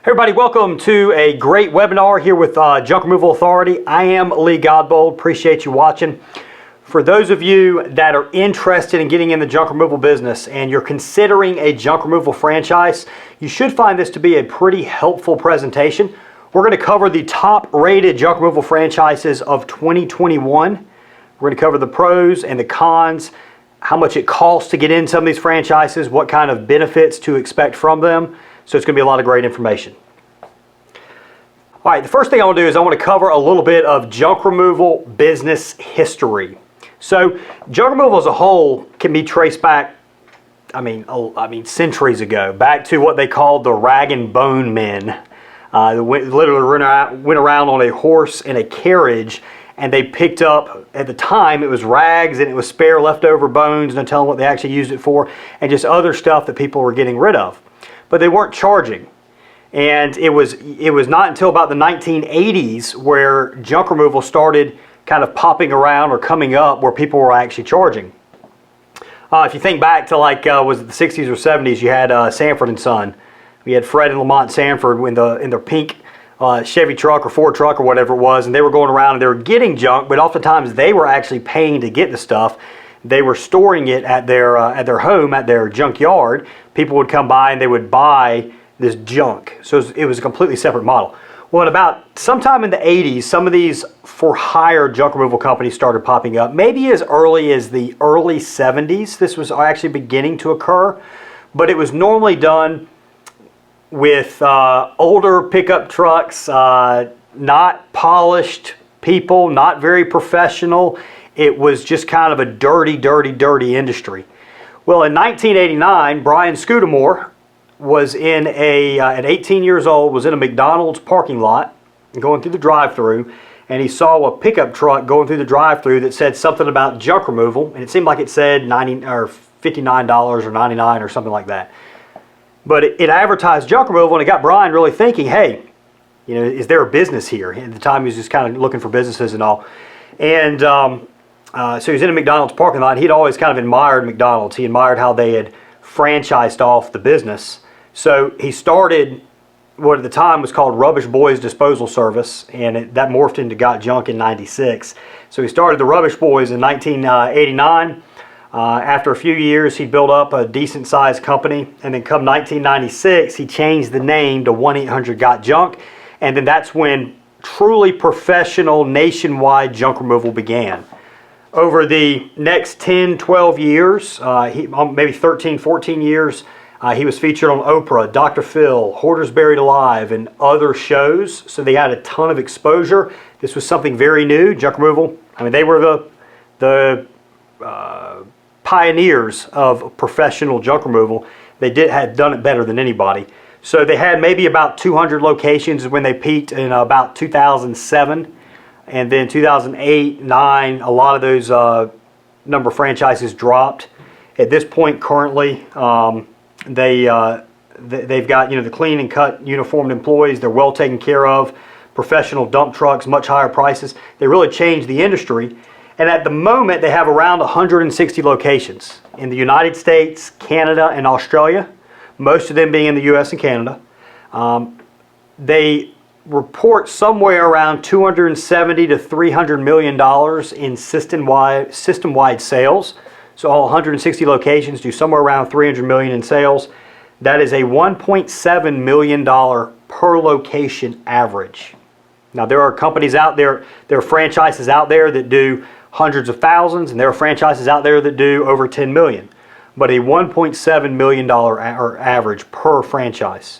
Everybody, welcome to a great webinar here with Junk Removal Authority. I am Lee Godbold. Appreciate you watching. For those of you that are interested in getting in the junk removal business and you're considering a junk removal franchise, you should find this to be a pretty helpful presentation. We're going to cover the top rated junk removal franchises of 2021. We're going to cover the pros and the cons, how much it costs to get in some of these franchises, what kind of benefits to expect from them. So it's going to be a lot of great information. All right, the first thing I want to do is I want to cover a little bit of junk removal business history. So junk removal as a whole can be traced back, I mean centuries ago, back to what they called the rag and bone men. They literally went around on a horse in a carriage, and they picked up, at the time, it was rags and it was spare leftover bones, no telling what they actually used it for, and just other stuff that people were getting rid of. But they weren't charging. And it was not until about the 1980s where junk removal started kind of popping around or coming up where people were actually charging. If you think back to was it the 60s or 70s, you had Sanford & Son. We had Fred and Lamont Sanford in their pink Chevy truck or Ford truck or whatever it was, and they were going around and they were getting junk, but oftentimes they were actually paying to get the stuff. They were storing it at their home, at their junkyard. People would come by and they would buy this junk. So it was a completely separate model. Well, at about sometime in the 80s, some of these for-hire junk removal companies started popping up. Maybe as early as the early 70s, this was actually beginning to occur. But it was normally done with older pickup trucks, not polished people, not very professional. It was just kind of a dirty industry. Well, in 1989, Brian Scudamore was at 18 years old, was in a McDonald's parking lot, going through the drive-thru, and he saw a pickup truck going through the drive-thru that said something about junk removal, and it seemed like it said $59 or $99 or something like that. But it advertised junk removal, and it got Brian really thinking, hey, is there a business here? At the time, he was just kind of looking for businesses and all. And so he was in a McDonald's parking lot. He'd always kind of admired McDonald's. He admired how they had franchised off the business. So he started what at the time was called Rubbish Boys Disposal Service, and that morphed into Got Junk in '96. So he started the Rubbish Boys in 1989. After a few years, he built up a decent-sized company, and then come 1996, he changed the name to 1-800-GOT-JUNK, and then that's when truly professional nationwide junk removal began. Over the next 10, 12 years, maybe 13, 14 years, he was featured on Oprah, Dr. Phil, Hoarders Buried Alive, and other shows. So they had a ton of exposure. This was something very new, junk removal. I mean, they were the pioneers of professional junk removal. They had done it better than anybody. So they had maybe about 200 locations when they peaked in about 2007. And then 2008, 9, a lot of those number of franchises dropped. At this point, currently, they've got the clean and cut uniformed employees. They're well taken care of. Professional dump trucks, much higher prices. They really changed the industry. And at the moment, they have around 160 locations in the United States, Canada, and Australia. Most of them being in the U.S. and Canada. They report somewhere around $270 to $300 million in system-wide sales. So all 160 locations do somewhere around $300 million in sales. That is a $1.7 million per location average. Now there are companies out there, there are franchises out there that do hundreds of thousands, and there are franchises out there that do over 10 million. But a $1.7 million average per franchise.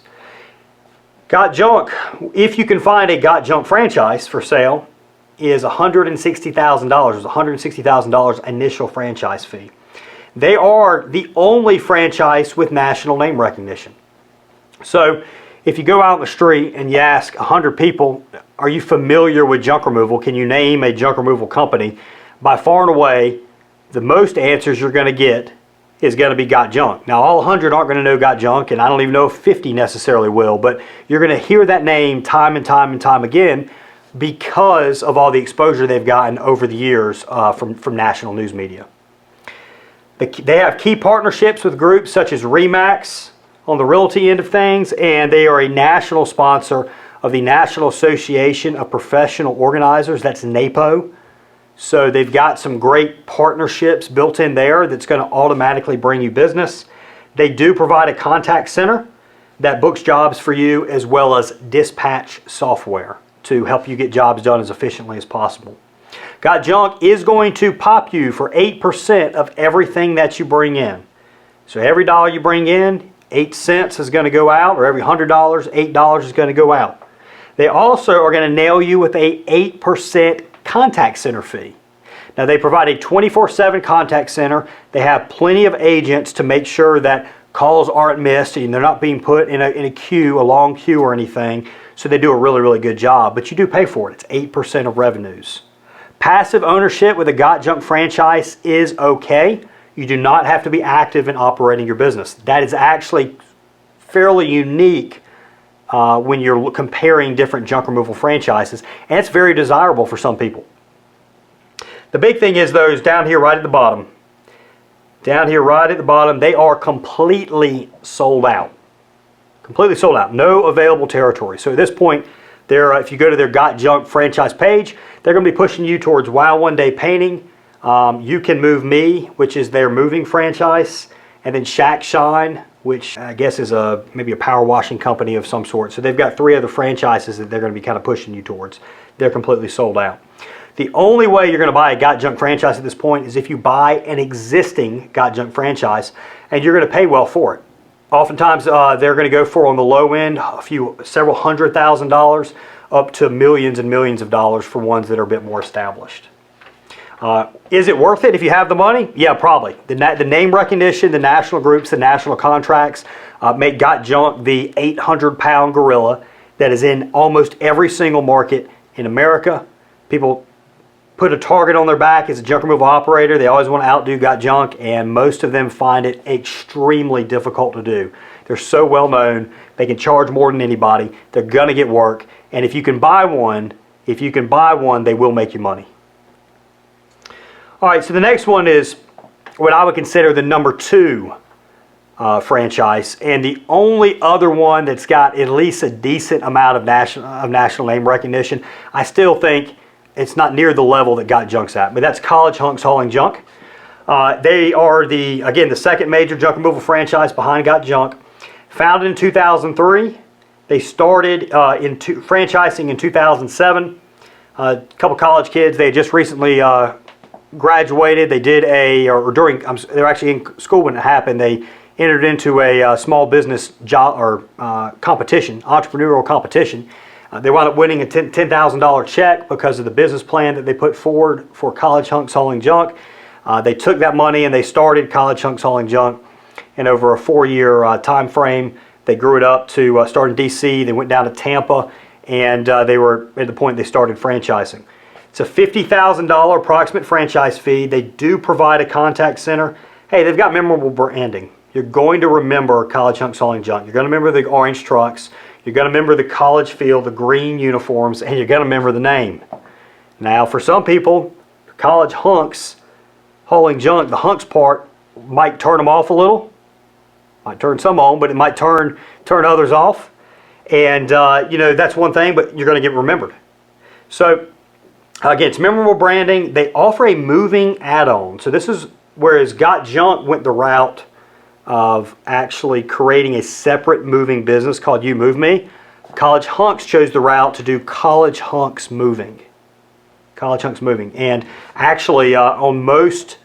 Got Junk, if you can find a Got Junk franchise for sale, is $160,000. It's $160,000 initial franchise fee. They are the only franchise with national name recognition. So if you go out on the street and you ask 100 people, are you familiar with junk removal? Can you name a junk removal company? By far and away, the most answers you're going to get is going to be Got Junk. Now, all 100 aren't going to know Got Junk, and I don't even know if 50 necessarily will, but you're going to hear that name time and time again because of all the exposure they've gotten over the years from national news media. They have key partnerships with groups such as RE/MAX, on the realty end of things, and they are a national sponsor of the National Association of Professional Organizers. That's NAPO. So they've got some great partnerships built in there that's going to automatically bring you business. They do provide a contact center that books jobs for you, as well as dispatch software to help you get jobs done as efficiently as possible. Got Junk is going to pop you for 8% of everything that you bring in. So every dollar you bring in, 8 cents is going to go out, or every $100, $8 is going to go out. They also are going to nail you with a 8% contact center fee. Now they provide a 24/7 contact center. They have plenty of agents to make sure that calls aren't missed and they're not being put in a queue, a long queue or anything. So they do a really, really good job, but you do pay for it. It's 8% of revenues. Passive ownership with a Got Junk franchise is okay. You do not have to be active in operating your business. That is actually fairly unique when you're comparing different junk removal franchises, and it's very desirable for some people. The big thing is those down here right at the bottom. Down here right at the bottom, they are completely sold out. Completely sold out. No available territory. So at this point, if you go to their Got Junk franchise page, they're going to be pushing you towards Wow One Day Painting, You Can Move Me, which is their moving franchise, and then Shack Shine, which I guess is maybe a power washing company of some sort. So they've got 3 other franchises that they're going to be kind of pushing you towards. They're completely sold out. The only way you're going to buy a Got Junk franchise at this point is if you buy an existing Got Junk franchise, and you're going to pay well for it. Oftentimes they're going to go for, on the low end, several $100,000 up to millions and millions of dollars for ones that are a bit more established. Is it worth it if you have the money? Yeah, probably. The name recognition, the national groups, the national contracts make Got Junk the 800-pound gorilla that is in almost every single market in America. People put a target on their back as a junk removal operator. They always want to outdo Got Junk, and most of them find it extremely difficult to do. They're so well known. They can charge more than anybody. They're going to get work, and if you can buy one, they will make you money. All right, so the next one is what I would consider the number 2 franchise, and the only other one that's got at least a decent amount of national name recognition. I still think it's not near the level that Got Junk's at, but that's College Hunks Hauling Junk. They are the second major junk removal franchise behind Got Junk. Founded in 2003, they started franchising in 2007. A couple college kids. They had just recently graduated. They did they were actually in school when it happened. They entered into a small business competition, entrepreneurial competition. They wound up winning a $10,000 check because of the business plan that they put forward for College Hunks Hauling Junk. They took that money and they started College Hunks Hauling Junk. And over a 4-year time frame, they grew it up to start in DC. They went down to Tampa, and they were at the point they started franchising. It's a $50,000 approximate franchise fee. They do provide a contact center. Hey, they've got memorable branding. You're going to remember College Hunks Hauling Junk. You're going to remember the orange trucks. You're going to remember the college field, the green uniforms, and you're going to remember the name. Now, for some people, College Hunks Hauling Junk, the hunks part might turn them off a little. Might turn some on, but it might turn others off. And, that's one thing, but you're going to get remembered. So, again, it's memorable branding. They offer a moving add-on. So this is, whereas Got Junk went the route of actually creating a separate moving business called You Move Me, College Hunks chose the route to do College Hunks Moving. College Hunks Moving. And actually, on most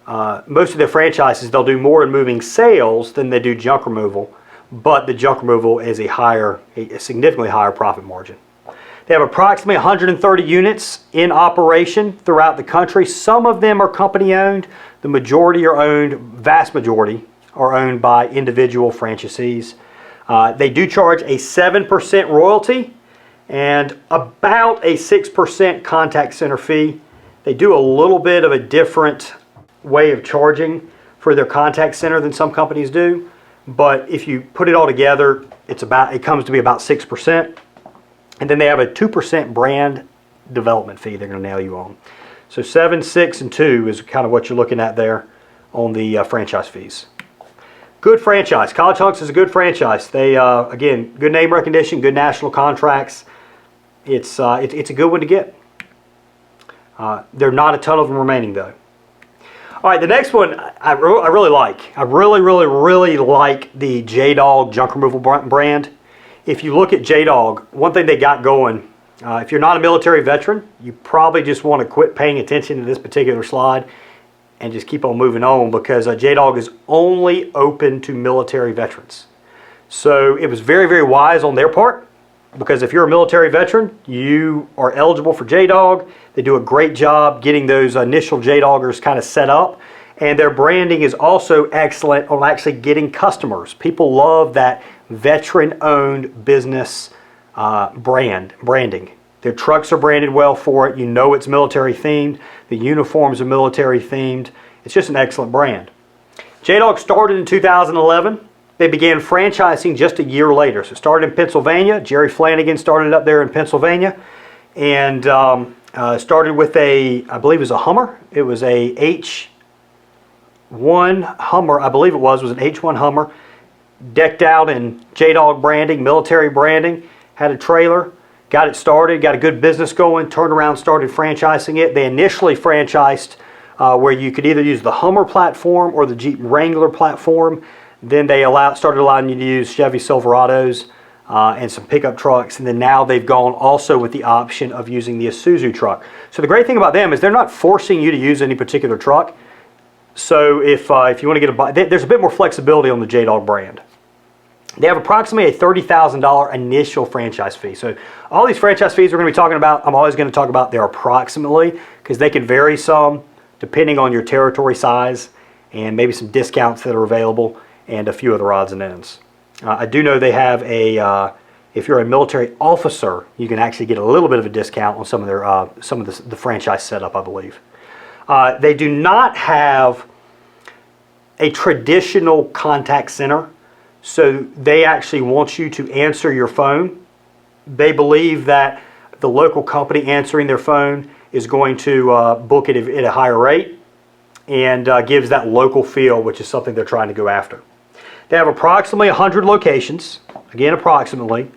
of their franchises, they'll do more in moving sales than they do junk removal, but the junk removal is a significantly higher profit margin. They have approximately 130 units in operation throughout the country. Some of them are company owned. The vast majority are owned by individual franchisees. They do charge a 7% royalty and about a 6% contact center fee. They do a little bit of a different way of charging for their contact center than some companies do, but if you put it all together, it comes to be about 6%. And then they have a 2% brand development fee they're going to nail you on. So 7, 6, and 2 is kind of what you're looking at there on the franchise fees. Good franchise. College Hunks is a good franchise. They, again, good name recognition, good national contracts. It's a good one to get. There are not a ton of them remaining, though. All right, the next one I really like. I really like the JDog junk removal brand. If you look at JDog, one thing they got going, if you're not a military veteran, you probably just want to quit paying attention to this particular slide and just keep on moving on, because JDog is only open to military veterans. So it was very wise on their part, because if you're a military veteran, you are eligible for JDog. They do a great job getting those initial JDoggers kind of set up, and their branding is also excellent on actually getting customers. People love that veteran-owned business branding. Their trucks are branded well for it. You know it's military themed. The uniforms are military themed. It's just an excellent brand. JDog started in 2011. They began franchising just a year later. So it started in Pennsylvania. Jerry Flanagan started up there in Pennsylvania, and started with I believe it was a Hummer. It was a H1 Hummer, I believe it was an H1 Hummer, decked out in JDog branding, military branding, had a trailer, got it started, got a good business going, turned around, started franchising it. They initially franchised where you could either use the Hummer platform or the Jeep Wrangler platform. Then they started allowing you to use Chevy Silverados and some pickup trucks, and then now they've gone also with the option of using the Isuzu truck. So the great thing about them is they're not forcing you to use any particular truck. So if you want to get there's a bit more flexibility on the JDog brand. They have approximately a $30,000 initial franchise fee. So all these franchise fees we're going to be talking about, I'm always going to talk about their approximately, because they can vary some depending on your territory size and maybe some discounts that are available and a few other odds and ends. I do know they have if you're a military officer, you can actually get a little bit of a discount on some of their the franchise setup, I believe. They do not have a traditional contact center, so they actually want you to answer your phone. They believe that the local company answering their phone is going to book it at a higher rate, and gives that local feel, which is something they're trying to go after. They have approximately 100 locations, again approximately.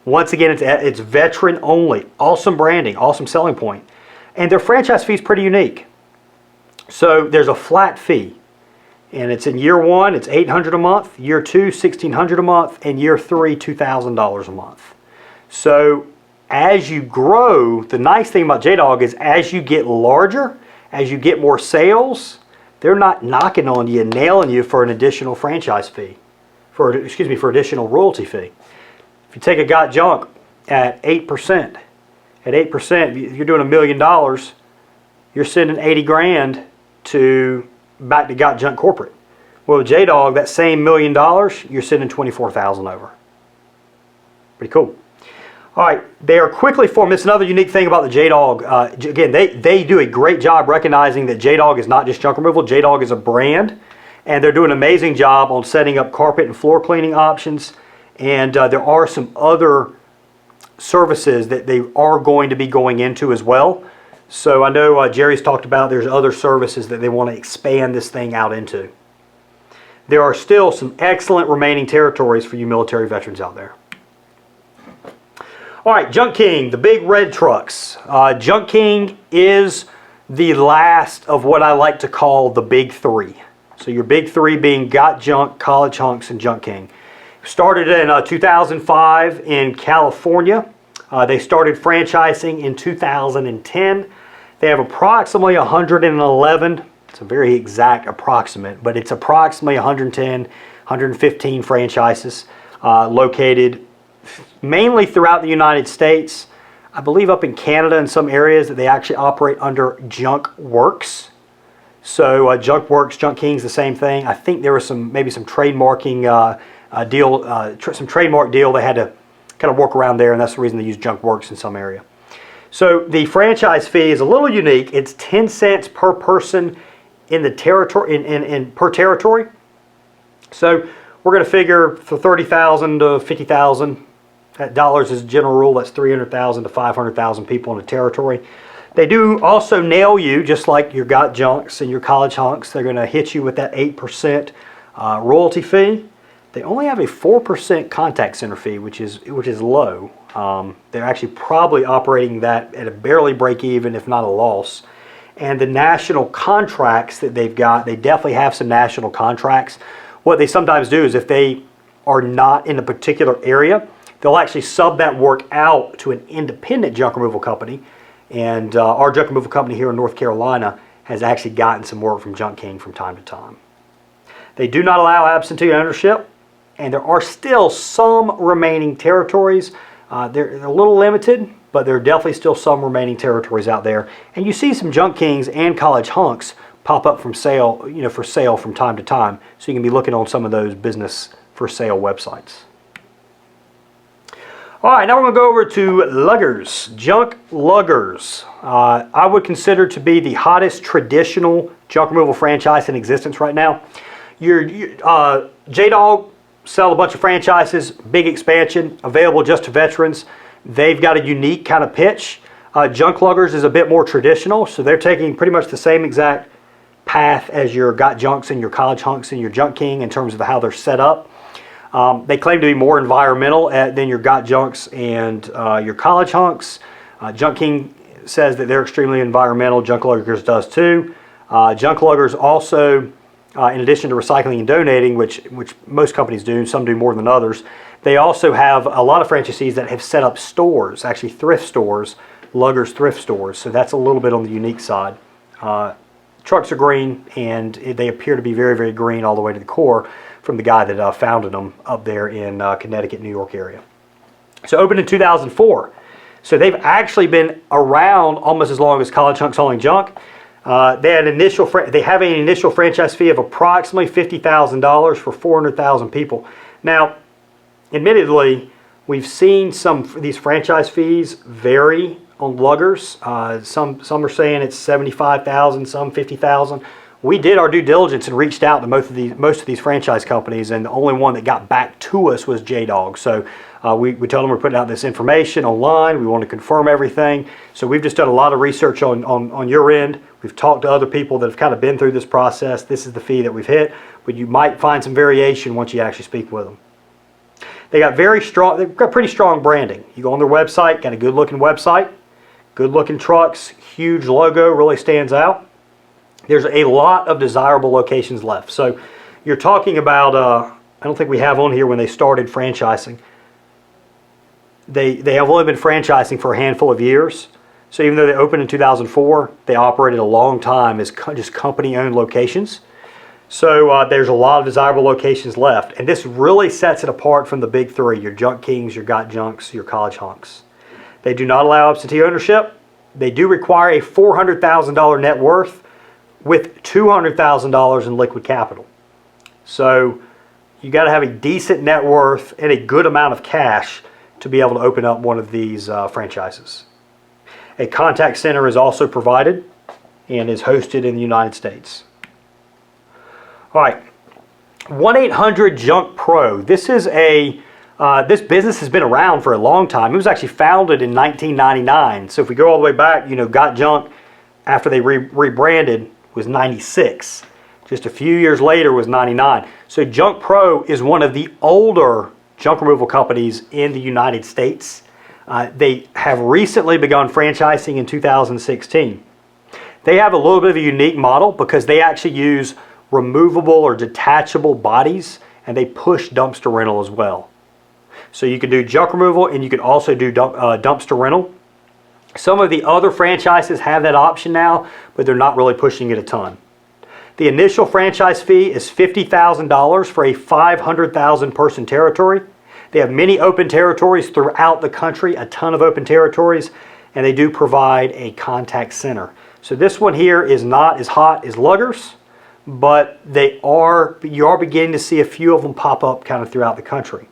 Once again, it's veteran only. Awesome branding, awesome selling point. And their franchise fee is pretty unique. So there's a flat fee, and it's in year one, it's $800 a month, year two, $1,600 a month, and year three, $2,000 a month. So as you grow, the nice thing about JDog is as you get larger, as you get more sales, they're not knocking on you and nailing you for an additional franchise fee, for additional royalty fee. If you take a Got Junk at 8%, you're doing $1 million, you're sending 80 grand back to Got Junk corporate. Well, with JDog, that same $1 million, you're sending 24,000 over. Pretty cool. All right, they are quickly formed. It's another unique thing about the JDog. Again, they do a great job recognizing that JDog is not just junk removal. JDog is a brand, and they're doing an amazing job on setting up carpet and floor cleaning options. And there are some other services that they are going to be going into as well. So I know Jerry's talked about there's other services that they want to expand this thing out into. There are still some excellent remaining territories for you military veterans out there. All right, Junk King, the big red trucks. Junk King is the last of what I like to call the big three. So your big three being Got Junk, College Hunks, and Junk King. Started in 2005 in California. They started franchising in 2010. They have approximately 111. It's a very exact approximate, but it's approximately 110, 115 franchises located mainly throughout the United States. I believe up in Canada in some areas that they actually operate under Junk Works. So Junk Works, Junk King's the same thing. I think there was maybe some trademarking some trademark deal they had to kind of work around there, and that's the reason they use Junk Works in some area. So the franchise fee is a little unique. It's 10 cents per person in the territory per territory. So we're going to figure for 30,000 to 50,000 dollars is a general rule. That's 300,000 to 500,000 people in a territory. They do also nail you, just like your Got Junks and your College Hunks. They're going to hit you with that 8% Royalty fee, they only have a 4% contact center fee, which is low. They're actually probably operating that at a barely break even, if not a loss. And the national contracts that they've got, they definitely have some national contracts. What they sometimes do is if they are not in a particular area, they'll actually sub that work out to an independent junk removal company. And our junk removal company here in North Carolina has actually gotten some work from Junk King from time to time. They do not allow absentee ownership, and there are still some remaining territories. They're a little limited, but there are definitely still some remaining territories out there. And you see some Junk Kings and college hunks pop up for sale from time to time. So you can be looking on some of those business for sale websites. All right, now we're going to go over to luggers, junk luggers. I would consider to be the hottest traditional junk removal franchise in existence right now. JDog sell a bunch of franchises, big expansion, available just to veterans. They've got a unique kind of pitch. Junk luggers is a bit more traditional, so they're taking pretty much the same exact path as your got junks and your college hunks and your Junk King in terms of how they're set up. They claim to be more environmental than your got junks and your college hunks. Junk King says that they're extremely environmental. Junk luggers does too. Junk luggers also, in addition to recycling and donating, which most companies do, some do more than others, they also have a lot of franchisees that have set up stores, actually thrift stores, luggers thrift stores. So that's a little bit on the unique side. Trucks are green, and they appear to be very, very green all the way to the core from the guy that founded them up there in Connecticut, New York area. So opened in 2004. So they've actually been around almost as long as College Hunks Hauling Junk. They have an initial franchise fee of approximately $50,000 for 400,000 people. Now, admittedly, we've seen these franchise fees vary on luggers. Some are saying it's $75,000, some $50,000. We did our due diligence and reached out to most of these franchise companies, and the only one that got back to us was JDog. So we told them we're putting out this information online. We want to confirm everything. So we've just done a lot of research on your end. We've talked to other people that have kind of been through this process. This is the fee that we've hit, but you might find some variation once you actually speak with them. They've got pretty strong branding. You go on their website, got a good looking website, good looking trucks, huge logo, really stands out. There's a lot of desirable locations left. So you're talking about, I don't think we have on here when they started franchising. They have only been franchising for a handful of years. So even though they opened in 2004, they operated a long time as just company-owned locations. So there's a lot of desirable locations left. And this really sets it apart from the big three, your Junk Kings, your Got Junks, your College Hunks. They do not allow absentee ownership. They do require a $400,000 net worth with $200,000 in liquid capital. So you got to have a decent net worth and a good amount of cash to be able to open up one of these franchises. A contact center is also provided and is hosted in the United States. All right, 1-800-JUNK-PRO. This is this business has been around for a long time. It was actually founded in 1999. So if we go all the way back, Got Junk, after they rebranded, was 96. Just a few years later was 99. So Junk Pro is one of the older junk removal companies in the United States. They have recently begun franchising in 2016. They have a little bit of a unique model because they actually use removable or detachable bodies, and they push dumpster rental as well. So you can do junk removal and you can also do dumpster rental. Some of the other franchises have that option now, but they're not really pushing it a ton. The initial franchise fee is $50,000 for a 500,000 person territory. They have many open territories throughout the country, a ton of open territories, and they do provide a contact center. So this one here is not as hot as luggers, but you are beginning to see a few of them pop up kind of throughout the country.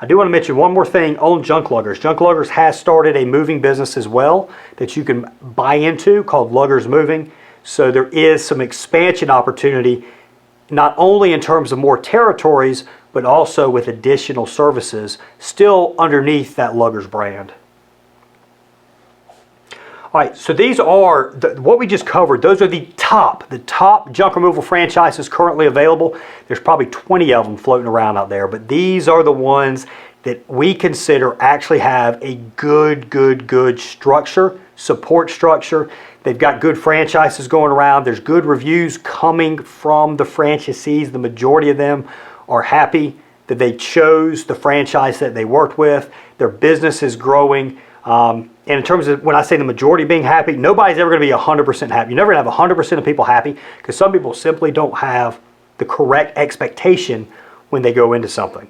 I do want to mention one more thing on junk luggers. Junk luggers has started a moving business as well that you can buy into called Luggers Moving. So there is some expansion opportunity, not only in terms of more territories, but also with additional services still underneath that Luggers brand. All right, so these are, what we just covered, those are the top junk removal franchises currently available. There's probably 20 of them floating around out there, but these are the ones that we consider actually have a good structure, support structure. They've got good franchises going around. There's good reviews coming from the franchisees. The majority of them are happy that they chose the franchise that they worked with. Their business is growing. And in terms of when I say the majority being happy, nobody's ever going to be 100% happy. You're never going to have 100% of people happy because some people simply don't have the correct expectation when they go into something.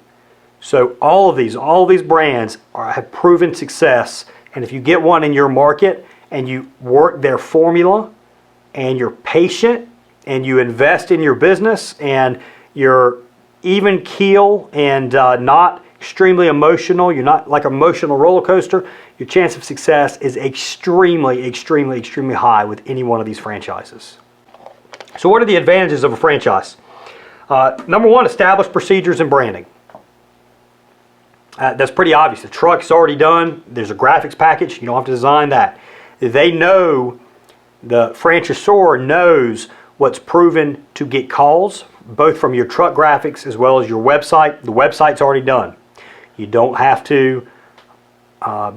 So all of these brands have proven success. And if you get one in your market and you work their formula and you're patient and you invest in your business and you're even keel and not extremely emotional, you're not like an emotional roller coaster, your chance of success is extremely high with any one of these franchises. So what are the advantages of a franchise? Number one, established procedures and branding. That's pretty obvious. The truck's already done. There's a graphics package. You don't have to design that. They know, the franchisor knows what's proven to get calls, both from your truck graphics as well as your website. The website's already done. You don't have to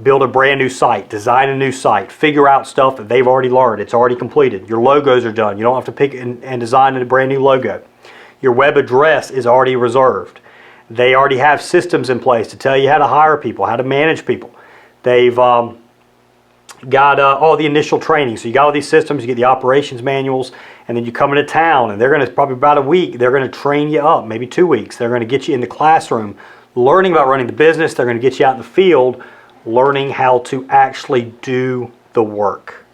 build a brand new site, design a new site, figure out stuff that they've already learned. It's already completed. Your logos are done. You don't have to pick and design a brand new logo. Your web address is already reserved. They already have systems in place to tell you how to hire people, how to manage people. They've got all the initial training. So you got all these systems, you get the operations manuals, and then you come into town, and they're going to, probably about a week, they're going to train you up, maybe 2 weeks. They're going to get you in the classroom, learning about running the business. They're going to get you out in the field, learning how to actually do the work.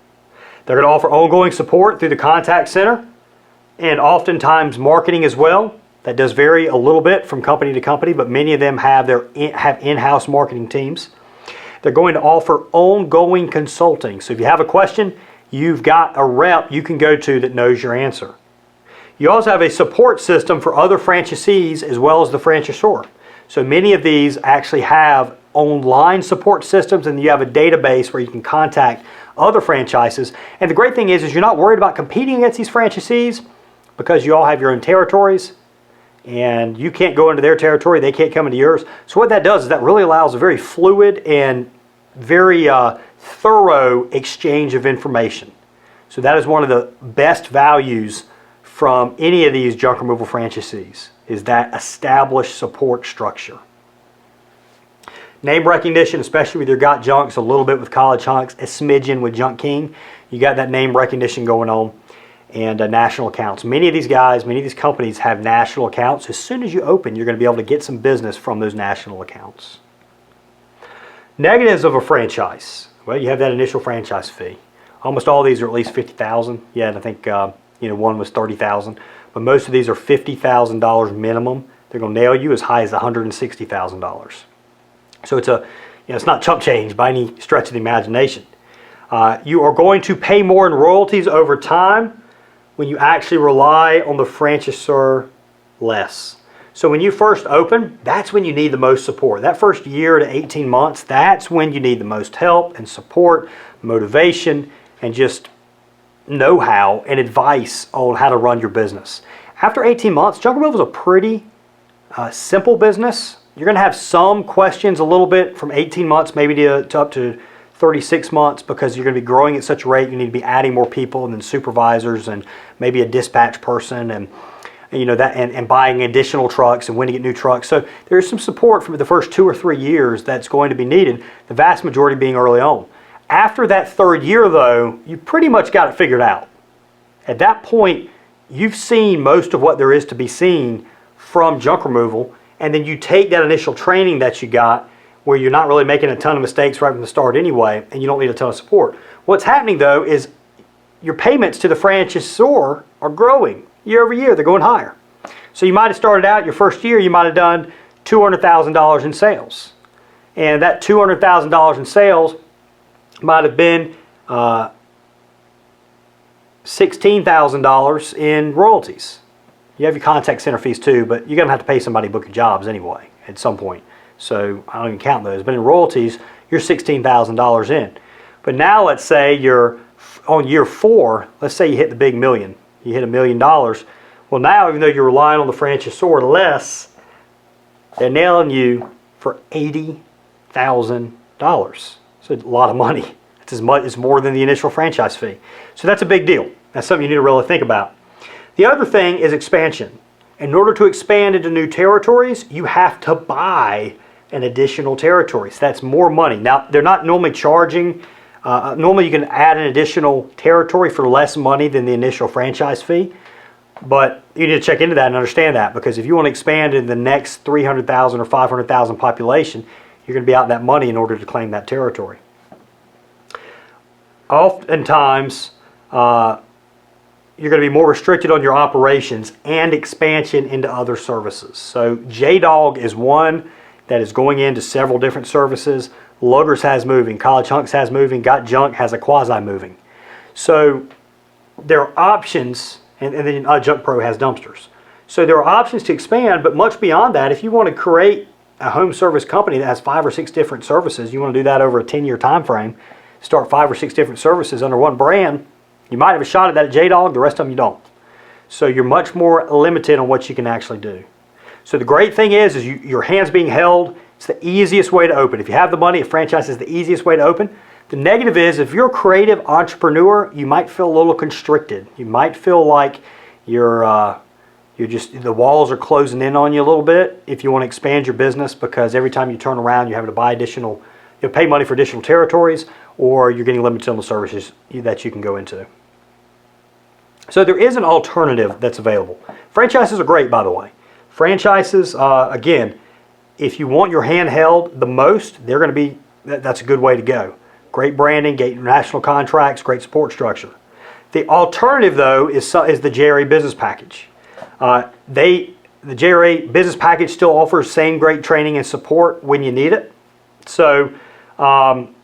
They're going to offer ongoing support through the contact center, and oftentimes marketing as well. That does vary a little bit from company to company, but many of them have in-house marketing teams. They're going to offer ongoing consulting. So if you have a question, you've got a rep you can go to that knows your answer. You also have a support system for other franchisees as well as the franchisor. So many of these actually have online support systems, and you have a database where you can contact other franchises. And the great thing is you're not worried about competing against these franchisees because you all have your own territories. And you can't go into their territory, they can't come into yours. So what that does is that really allows a very fluid and very thorough exchange of information. So that is one of the best values from any of these junk removal franchisees, is that established support structure. Name recognition, especially with your Got Junks, a little bit with College Hunks, a smidgen with Junk King. You got that name recognition going on. And national accounts. Many of these guys, many of these companies have national accounts. As soon as you open, you're going to be able to get some business from those national accounts. Negatives of a franchise. Well, you have that initial franchise fee. Almost all of these are at least $50,000. Yeah, and I think one was $30,000. But most of these are $50,000 minimum. They're going to nail you as high as $160,000. So it's it's not chump change by any stretch of the imagination. You are going to pay more in royalties over time when you actually rely on the franchisor less. So when you first open, that's when you need the most support. That first year to 18 months, that's when you need the most help and support, motivation, and just know-how and advice on how to run your business. After 18 months, junk removal is a pretty simple business. You're going to have some questions a little bit from 18 months maybe to up to 36 months because you're going to be growing at such a rate. You need to be adding more people and then supervisors and maybe a dispatch person and and buying additional trucks and when to get new trucks. So there's some support for the first 2 or 3 years that's going to be needed, the vast majority being early on. After that third year though, you pretty much got it figured out. At that point, you've seen most of what there is to be seen from junk removal, and then you take that initial training that you got where you're not really making a ton of mistakes right from the start anyway, and you don't need a ton of support. What's happening though is your payments to the franchisor are growing year over year. They're going higher. So you might have started out your first year, you might have done $200,000 in sales. And that $200,000 in sales might have been $16,000 in royalties. You have your contact center fees too, but you're going to have to pay somebody to book your jobs anyway at some point. So I don't even count those. But in royalties, you're $16,000 in. But now let's say you're on year 4, let's say you hit the big million. You hit $1 million. Well, now even though you're relying on the franchisor less, they're nailing you for $80,000. So a lot of money. It's more than the initial franchise fee. So that's a big deal. That's something you need to really think about. The other thing is expansion. In order to expand into new territories, you have to buy an additional territory. So that's more money. Now, they're not normally charging. Normally you can add an additional territory for less money than the initial franchise fee. But you need to check into that and understand that, because if you want to expand in the next 300,000 or 500,000 population, you're going to be out that money in order to claim that territory. Oftentimes, you're going to be more restricted on your operations and expansion into other services. So JDog is one that is going into several different services. Luggers has moving, College Hunks has moving, Got Junk has a quasi-moving. So there are options, and then Junk Pro has dumpsters. So there are options to expand, but much beyond that, if you want to create a home service company that has 5 or 6 different services, you want to do that over a 10-year time frame, start 5 or 6 different services under one brand, you might have a shot at that at JDog, the rest of them you don't. So you're much more limited on what you can actually do. So the great thing is your hands being held. It's the easiest way to open. If you have the money, a franchise is the easiest way to open. The negative is if you're a creative entrepreneur, you might feel a little constricted. You might feel like the walls are closing in on you a little bit if you want to expand your business, because every time you turn around, you're having to buy additional, you'll pay money for additional territories, or you're getting limited on the services that you can go into. So there is an alternative that's available. Franchises are great, by the way. Franchises, again, if you want your hand held the most, they're going to be, that's a good way to go. Great branding, great national contracts, great support structure. The alternative, though, is the JRA business package. The JRA business package still offers same great training and support when you need it. So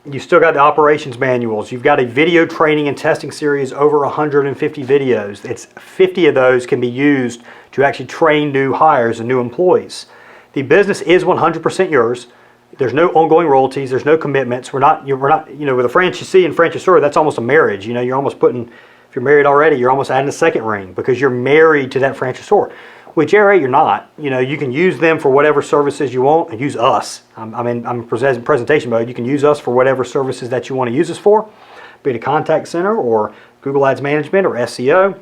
you still got the operations manuals. You've got a video training and testing series, over 150 videos. 50 of those can be used to actually train new hires and new employees. The business is 100% yours. There's no ongoing royalties. There's no commitments. We're not, with a franchisee and franchisor, that's almost a marriage. You're almost putting, if you're married already, you're almost adding a second ring because you're married to that franchisor. With JRA, you're not. You can use them for whatever services you want, and use us. I'm in presentation mode. You can use us for whatever services that you want to use us for, be it a contact center or Google Ads management or SEO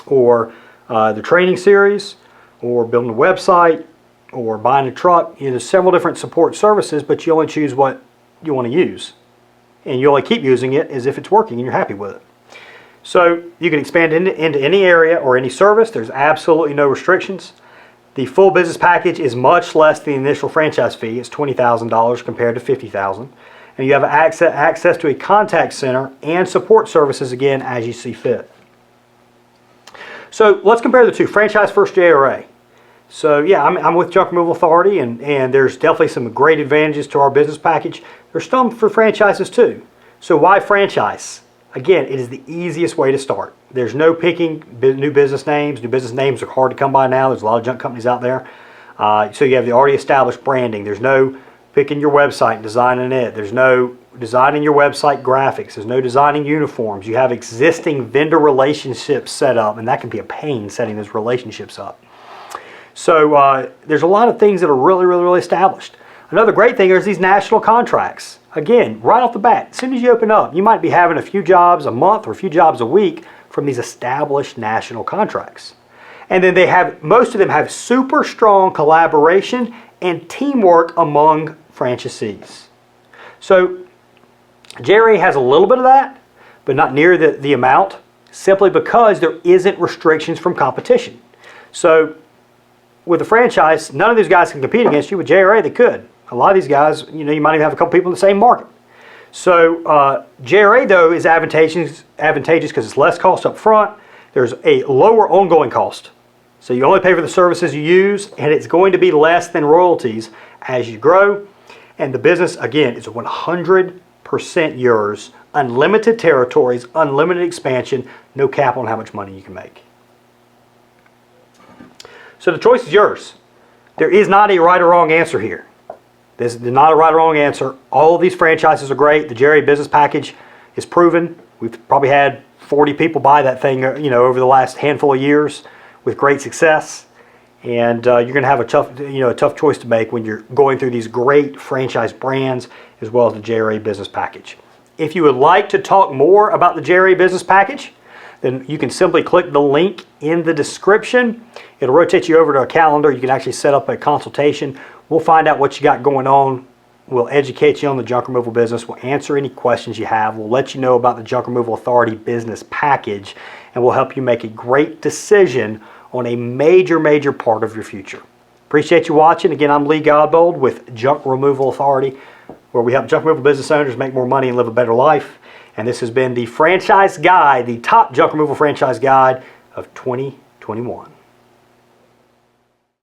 or the training series or building a website or buying a truck. There's several different support services, but you only choose what you want to use. And you only keep using it as if it's working and you're happy with it. So you can expand into any area or any service. There's absolutely no restrictions. The full business package is much less than the initial franchise fee. It's $20,000 compared to $50,000. And you have access to a contact center and support services, again, as you see fit. So let's compare the two, franchise versus JRA. So yeah, I'm with Junk Removal Authority, and there's definitely some great advantages to our business package. There's some for franchises too. So why franchise? Again, it is the easiest way to start. There's no picking new business names. New business names are hard to come by now. There's a lot of junk companies out there. So you have the already established branding. There's no picking your website and designing it. There's no designing your website graphics. There's no designing uniforms. You have existing vendor relationships set up, and that can be a pain setting those relationships up. So there's a lot of things that are really, really, really established. Another great thing is these national contracts. Again, right off the bat, as soon as you open up, you might be having a few jobs a month or a few jobs a week from these established national contracts. And then most of them have super strong collaboration and teamwork among franchisees. So JRA has a little bit of that, but not near the amount, simply because there isn't restrictions from competition. So with a franchise, none of these guys can compete against you. With JRA, they could. A lot of these guys, you might even have a couple people in the same market. So JRA, though, is advantageous because it's less cost up front. There's a lower ongoing cost. So you only pay for the services you use, and it's going to be less than royalties as you grow. And the business, again, is 100% yours. Unlimited territories, unlimited expansion, no cap on how much money you can make. So the choice is yours. There is not a right or wrong answer here. This is not a right or wrong answer. All of these franchises are great. The JDog business package is proven. We've probably had 40 people buy that thing, over the last handful of years with great success. And you're going to have a tough choice to make when you're going through these great franchise brands as well as the JDog business package. If you would like to talk more about the JDog business package, then you can simply click the link in the description. It'll rotate you over to a calendar. You can actually set up a consultation. We'll find out what you got going on. We'll educate you on the junk removal business. We'll answer any questions you have. We'll let you know about the Junk Removal Authority business package, and we'll help you make a great decision on a major part of your future. Appreciate you watching. Again, I'm Lee Godbold with Junk Removal Authority, where we help junk removal business owners make more money and live a better life. And this has been the franchise guide, the top junk removal franchise guide of 2021.